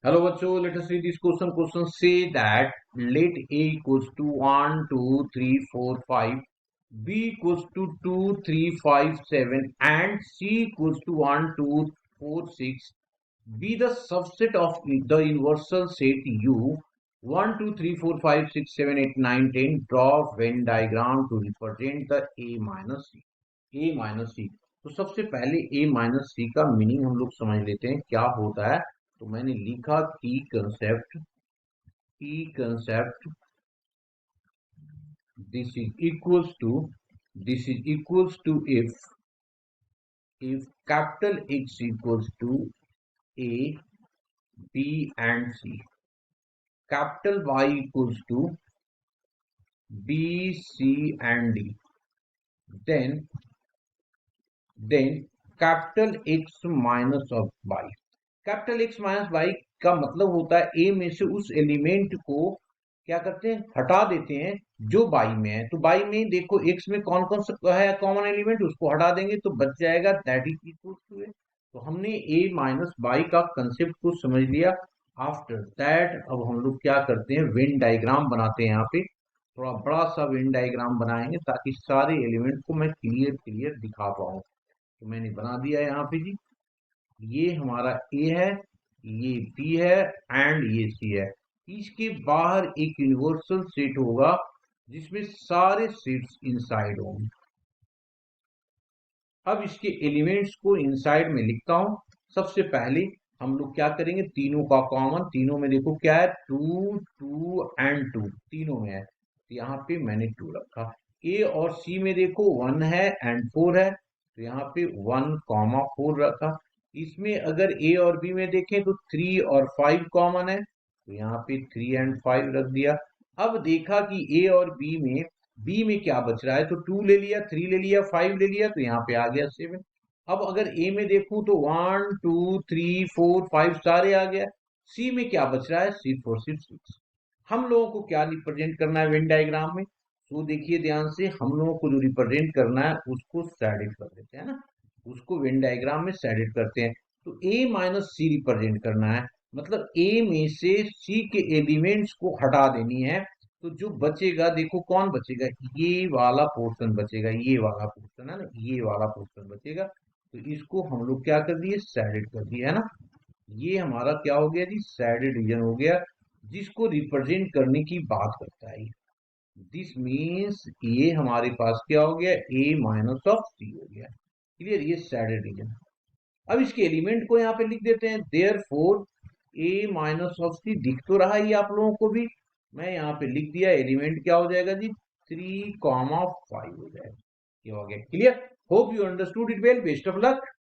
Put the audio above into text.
Hello, bachcho. Let us see this question. Question say that let A equals to 1, 2, 3, 4, 5, B equals to 2, 3, 5, 7, and C equals to 1, 2, 4, 6. Be the subset of the universal set U 1, 2, 3, 4, 5, 6, 7, 8, 9, 10. Draw Venn diagram to represent the A minus C. A minus C. तो सबसे पहले A minus C का meaning हम लोग समझ लेते हैं क्या होता है। तो मैंने लिखा की concept this is equals to if capital X equals to A, B and C, capital Y equals to B, C and D, then capital X minus of Y. Capital X minus Y का मतलब होता है ए में से उस element को क्या करते हैं, हटा देते हैं जो बाई में है। तो बाई में देखो एक्स में कौन कौन सा है कॉमन एलिमेंट, उसको हटा देंगे तो बच जाएगा दैट इज इक्वल टू ए। तो हमने ए माइनस बाई का कंसेप्ट को समझ लिया। आफ्टर दैट अब हम लोग क्या करते हैं, वेन डायग्राम बनाते हैं। यहाँ पे थोड़ा बड़ा सा वेन डायग्राम बनाएंगे ताकि सारे एलिमेंट को मैं क्लियर क्लियर दिखा पाऊँ। तो मैंने बना दिया यहाँ पे जी, ये हमारा ए है, ये बी है एंड ये सी है। इसके बाहर एक यूनिवर्सल सेट होगा जिसमें सारे सेट्स इनसाइड होंगे। अब इसके एलिमेंट्स को इनसाइड में लिखता हूं। सबसे पहले हम लोग क्या करेंगे, तीनों का कॉमन, तीनों में देखो क्या है, 2 2 एंड 2 तीनों में है। तो यहाँ पे मैंने 2 रखा। ए और सी में देखो 1 है एंड 4 है, तो यहाँ पे 1 कॉमा 4 रखा। इसमें अगर ए और बी में देखें तो 3 और 5 कॉमन है, तो यहाँ पे 3 एंड 5 रख दिया। अब देखा कि ए और बी में क्या बच रहा है, तो 2 ले लिया, 3 ले लिया, 5 ले लिया, तो यहाँ पे आ गया 7। अब अगर ए में देखूं तो 1 2 3 4 5 सारे आ गया। सी में क्या बच रहा है, 6 4 6 6। हम लोगों को क्या रिप्रेजेंट करना है वेन डायग्राम में, तो देखिए ध्यान से, हम लोगों को जो रिप्रेजेंट करना है उसको सैडिड कर देते हैं ना, उसको वेन डायग्राम में सैडिड करते हैं। तो ए माइनस सी रिप्रेजेंट करना है, मतलब ए में से सी के एलिमेंट्स को हटा देनी है। तो जो बचेगा देखो कौन बचेगा, ये वाला पोर्शन बचेगा, ये वाला पोर्शन है ना, ये वाला पोर्शन बचेगा। तो इसको हम लोग क्या कर दिए, सैडेड कर दिया है ना। ये हमारा क्या हो गया जी, सैडेड रीजन हो गया, जिसको रिप्रेजेंट करने की बात करता है। दिस मीन्स ये हमारे पास क्या हो गया, ए माइनस ऑफ सी हो गया। क्लियर, ये सैडेड रीजन। अब इसके एलिमेंट को यहाँ पे लिख देते हैं, therefore A minus of C. दिख तो रहा है ये आप लोगों को भी, मैं यहाँ पे लिख दिया, एलिमेंट क्या हो जाएगा जी, 3 कॉमा 5 हो जाएगा। ये हो गया clear. Hope you understood it well, best of luck.